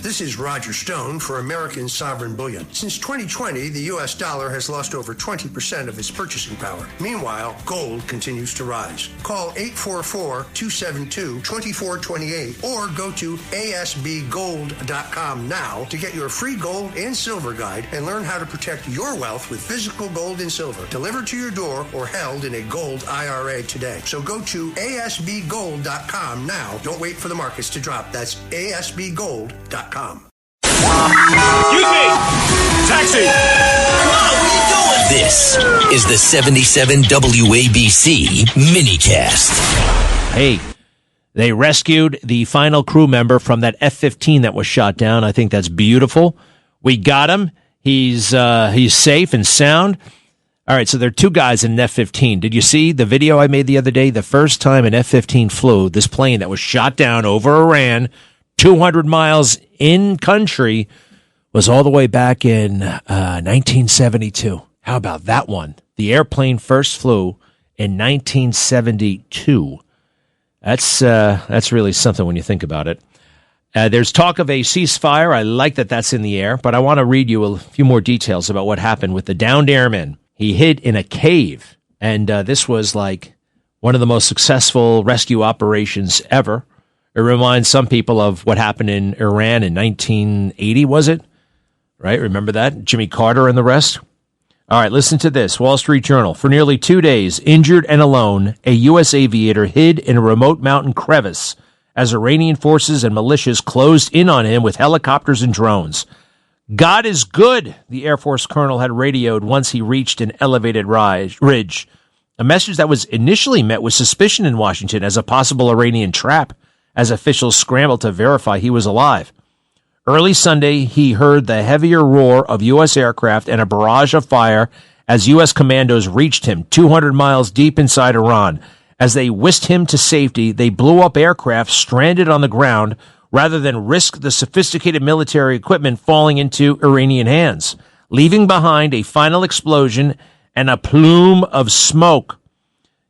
This is Roger Stone for American Sovereign Bullion. Since 2020, the U.S. dollar has lost over 20% of its purchasing power. Meanwhile, gold continues to rise. Call 844-272-2428 or go to asbgold.com now to get your free gold and silver guide and learn how to protect your wealth with physical gold and silver delivered to your door or held in a gold IRA today. So go to asbgold.com now. Don't wait for the markets to drop. That's asbgold.com. Excuse me! Taxi! Come on, what are you doing? This is the 77 WABC minicast. Hey, they rescued the final crew member from that F-15 that was shot down. I think that's beautiful. We got him. He's safe and sound. All right, so there are two guys in an F-15. Did you see the video I made the other day? The first time an F-15 flew, this plane that was shot down over Iran, 200 miles in country, was all the way back in 1972. How about that one? The airplane first flew in 1972. That's really something when you think about it. There's talk of a ceasefire. I like that that's in the air, but I want to read you a few more details about what happened with the downed airman. He hid in a cave, and this was like one of the most successful rescue operations ever. It reminds some people of what happened in Iran in 1980, was it? Right? Remember that? Jimmy Carter and the rest? All right, listen to this. Wall Street Journal. For nearly 2 days, injured and alone, a U.S. aviator hid in a remote mountain crevice as Iranian forces and militias closed in on him with helicopters and drones. God is good, the Air Force colonel had radioed once he reached an elevated ridge, a message that was initially met with suspicion in Washington as a possible Iranian trap, as officials scrambled to verify he was alive. Early Sunday, he heard the heavier roar of U.S. aircraft and a barrage of fire as U.S. commandos reached him 200 miles deep inside Iran. As they whisked him to safety, they blew up aircraft stranded on the ground rather than risk the sophisticated military equipment falling into Iranian hands, leaving behind a final explosion and a plume of smoke.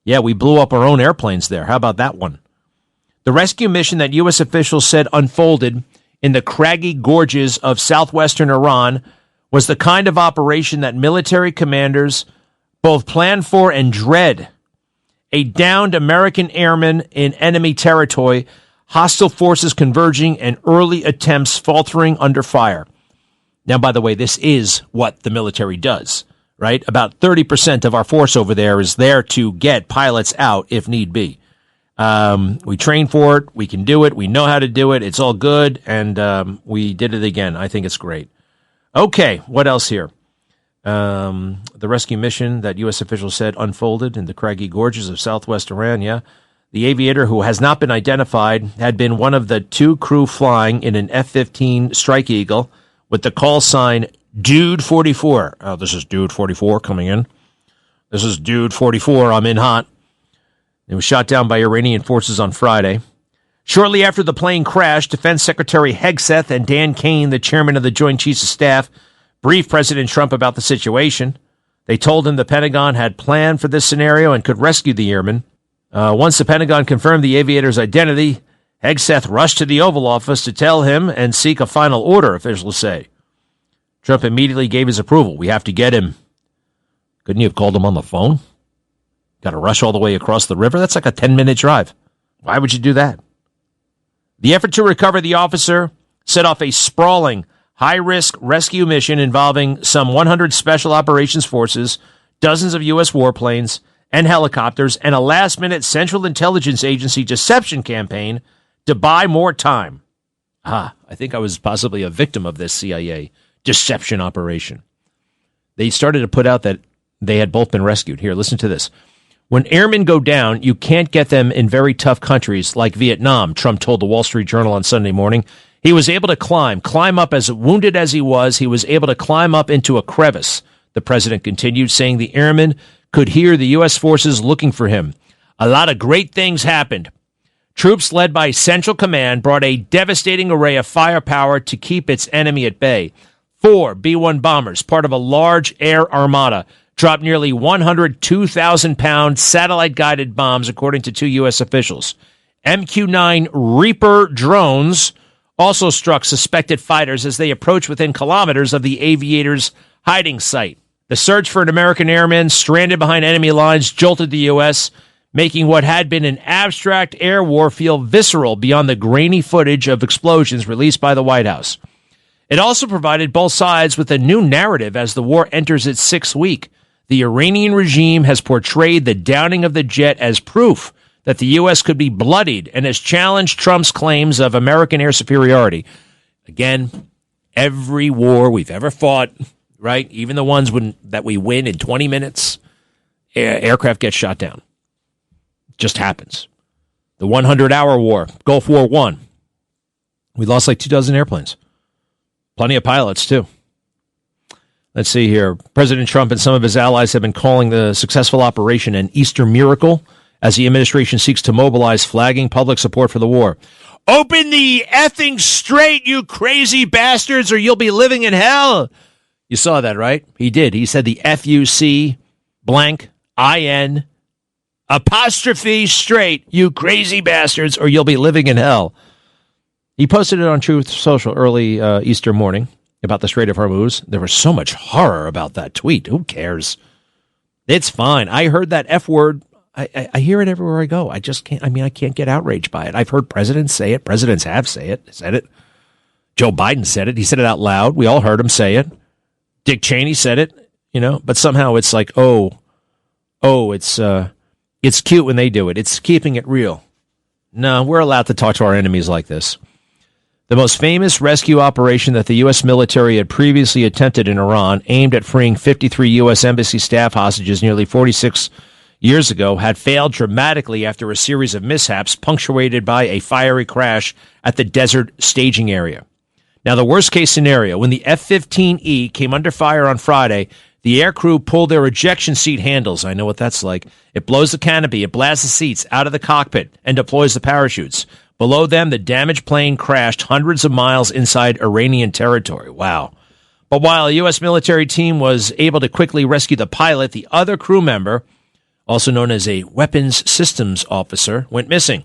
Yeah, we blew up our own airplanes there. How about that one? The rescue mission that U.S. officials said unfolded in the craggy gorges of southwestern Iran was the kind of operation that military commanders both plan for and dread. A downed American airman in enemy territory, hostile forces converging, and early attempts faltering under fire. Now, by the way, this is what the military does, right? About 30% of our force over there is there to get pilots out if need be. We train for it. We can do it. We know how to do it. It's all good. And we did it again. I think it's great. Okay, what else here? The rescue mission that U.S. officials said unfolded in the craggy gorges of southwest Iran, yeah. The aviator, who has not been identified, had been one of the two crew flying in an F-15 Strike Eagle with the call sign Dude 44. Oh, this is Dude 44 coming in. This is Dude 44. I'm in hot. It was shot down by Iranian forces on Friday. Shortly after the plane crashed, Defense Secretary Hegseth and Dan Kane, the chairman of the Joint Chiefs of Staff, briefed President Trump about the situation. They told him the Pentagon had planned for this scenario and could rescue the airman. Once the Pentagon confirmed the aviator's identity, Hegseth rushed to the Oval Office to tell him and seek a final order, officials say. Trump immediately gave his approval. We have to get him. Couldn't you have called him on the phone? Got to rush all the way across the river? That's like a 10-minute drive. Why would you do that? The effort to recover the officer set off a sprawling, high-risk rescue mission involving some 100 special operations forces, dozens of U.S. warplanes and helicopters, and a last-minute Central Intelligence Agency deception campaign to buy more time. I think I was possibly a victim of this CIA deception operation. They started to put out that they had both been rescued. Here, listen to this. When airmen go down, you can't get them in very tough countries like Vietnam, Trump told the Wall Street Journal on Sunday morning. He was able to climb up as wounded as he was able to climb up into a crevice, the president continued, saying the airman could hear the U.S. forces looking for him. A lot of great things happened. Troops led by Central Command brought a devastating array of firepower to keep its enemy at bay. 4 B-1 bombers, part of a large air armada, dropped nearly 102,000-pound satellite-guided bombs, according to 2 U.S. officials. MQ-9 Reaper drones also struck suspected fighters as they approached within kilometers of the aviator's hiding site. The search for an American airman stranded behind enemy lines jolted the U.S., making what had been an abstract air war feel visceral beyond the grainy footage of explosions released by the White House. It also provided both sides with a new narrative as the war enters its sixth week. The Iranian regime has portrayed the downing of the jet as proof that the U.S. could be bloodied and has challenged Trump's claims of American air superiority. Again, every war we've ever fought, right, even the ones that we win in 20 minutes, aircraft get shot down. Just happens. The 100-hour war, Gulf War I, we lost like 24 airplanes. Plenty of pilots, too. Let's see here. President Trump and some of his allies have been calling the successful operation an Easter miracle as the administration seeks to mobilize flagging public support for the war. Open the effing strait, you crazy bastards, or you'll be living in hell. You saw that, right? He did. He said the FUC blank IN apostrophe straight, you crazy bastards, or you'll be living in hell. He posted it on Truth Social early Easter morning about the Strait of Hormuz. There was so much horror about that tweet. Who cares? It's fine. I heard that F word. I hear it everywhere I go. I just can't. I can't get outraged by it. I've heard presidents say it. Presidents have said it. Joe Biden said it. He said it out loud. We all heard him say it. Dick Cheney said it, but somehow it's like, it's cute when they do it. It's keeping it real. No, we're allowed to talk to our enemies like this. The most famous rescue operation that the U.S. military had previously attempted in Iran, aimed at freeing 53 U.S. Embassy staff hostages nearly 46 years ago, had failed dramatically after a series of mishaps punctuated by a fiery crash at the desert staging area. Now, the worst-case scenario, when the F-15E came under fire on Friday, the aircrew pulled their ejection seat handles. I know what that's like. It blows the canopy, it blasts the seats out of the cockpit, and deploys the parachutes. Below them, the damaged plane crashed hundreds of miles inside Iranian territory. Wow. But while a U.S. military team was able to quickly rescue the pilot, the other crew member, also known as a weapons systems officer, went missing.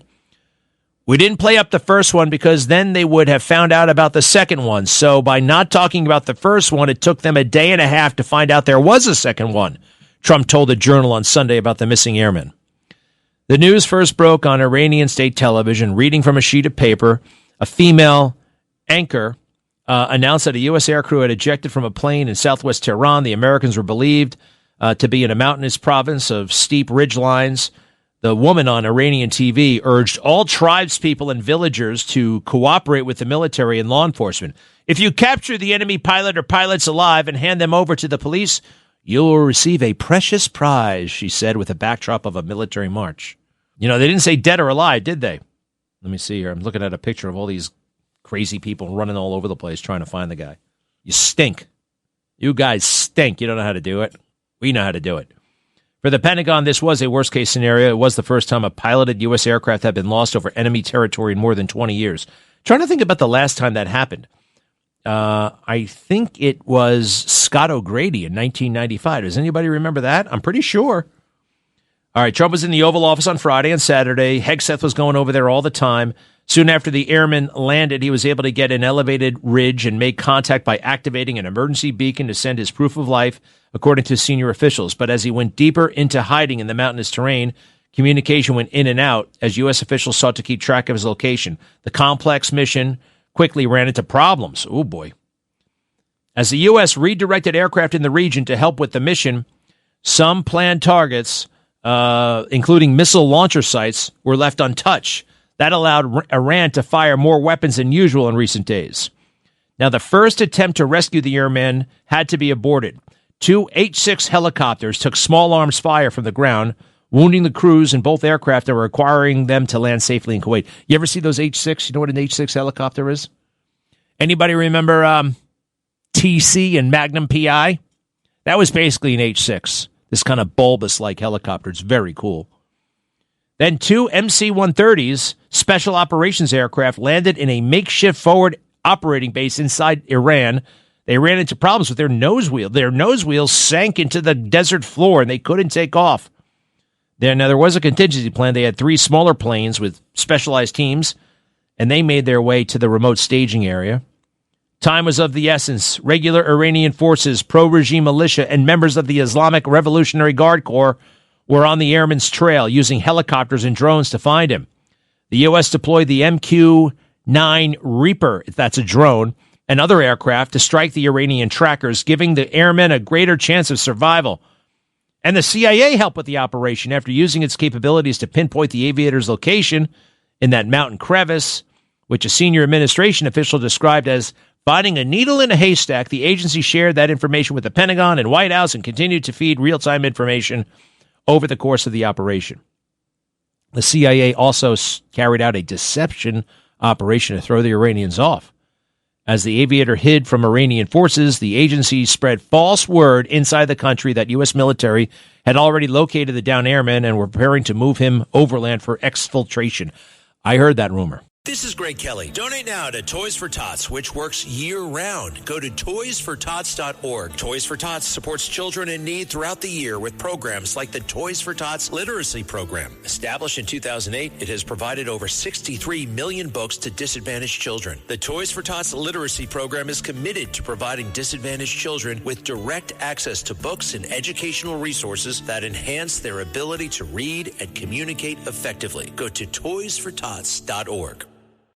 We didn't play up the first one because then they would have found out about the second one. So by not talking about the first one, it took them a day and a half to find out there was a second one, Trump told the Journal on Sunday about the missing airman. The news first broke on Iranian state television. Reading from a sheet of paper, a female anchor announced that a U.S. aircrew had ejected from a plane in southwest Tehran. The Americans were believed to be in a mountainous province of steep ridgelines. The woman on Iranian TV urged all tribespeople and villagers to cooperate with the military and law enforcement. If you capture the enemy pilot or pilots alive and hand them over to the police, you will receive a precious prize, she said, with a backdrop of a military march. They didn't say dead or alive, did they? Let me see here. I'm looking at a picture of all these crazy people running all over the place trying to find the guy. You stink. You guys stink. You don't know how to do it. We know how to do it. For the Pentagon, this was a worst-case scenario. It was the first time a piloted U.S. aircraft had been lost over enemy territory in more than 20 years. Trying to think about the last time that happened. I think it was Scott O'Grady in 1995. Does anybody remember that? I'm pretty sure. All right, Trump was in the Oval Office on Friday and Saturday. Hegseth was going over there all the time. Soon after the airman landed, he was able to get an elevated ridge and make contact by activating an emergency beacon to send his proof of life, according to senior officials. But as he went deeper into hiding in the mountainous terrain, communication went in and out as U.S. officials sought to keep track of his location. The complex mission quickly ran into problems. Oh, boy. As the U.S. redirected aircraft in the region to help with the mission, some planned targets, including missile launcher sites, were left untouched. That allowed Iran to fire more weapons than usual in recent days. Now, the first attempt to rescue the airmen had to be aborted. 2 H-6 helicopters took small arms fire from the ground, wounding the crews in both aircraft and requiring them to land safely in Kuwait. You ever see those H-6? You know what an H-6 helicopter is? Anybody remember TC and Magnum PI? That was basically an H-6, this kind of bulbous-like helicopter. It's very cool. Then 2 MC-130s, special operations aircraft, landed in a makeshift forward operating base inside Iran. They ran into problems with their nose wheel. Their nose wheels sank into the desert floor, and they couldn't take off. Now, there was a contingency plan. They had 3 smaller planes with specialized teams, and they made their way to the remote staging area. Time was of the essence. Regular Iranian forces, pro-regime militia, and members of the Islamic Revolutionary Guard Corps were on the airman's trail using helicopters and drones to find him. The U.S. deployed the MQ-9 Reaper, if that's a drone, and other aircraft to strike the Iranian trackers, giving the airmen a greater chance of survival. And the CIA helped with the operation after using its capabilities to pinpoint the aviator's location in that mountain crevice, which a senior administration official described as finding a needle in a haystack. The agency shared that information with the Pentagon and White House and continued to feed real-time information over the course of the operation. The CIA also carried out a deception operation to throw the Iranians off. As the aviator hid from Iranian forces, the agency spread false word inside the country that U.S. military had already located the downed airman and were preparing to move him overland for exfiltration. I heard that rumor. This is Greg Kelly. Donate now to Toys for Tots, which works year-round. Go to toysfortots.org. Toys for Tots supports children in need throughout the year with programs like the Toys for Tots Literacy Program. Established in 2008, it has provided over 63 million books to disadvantaged children. The Toys for Tots Literacy Program is committed to providing disadvantaged children with direct access to books and educational resources that enhance their ability to read and communicate effectively. Go to toysfortots.org.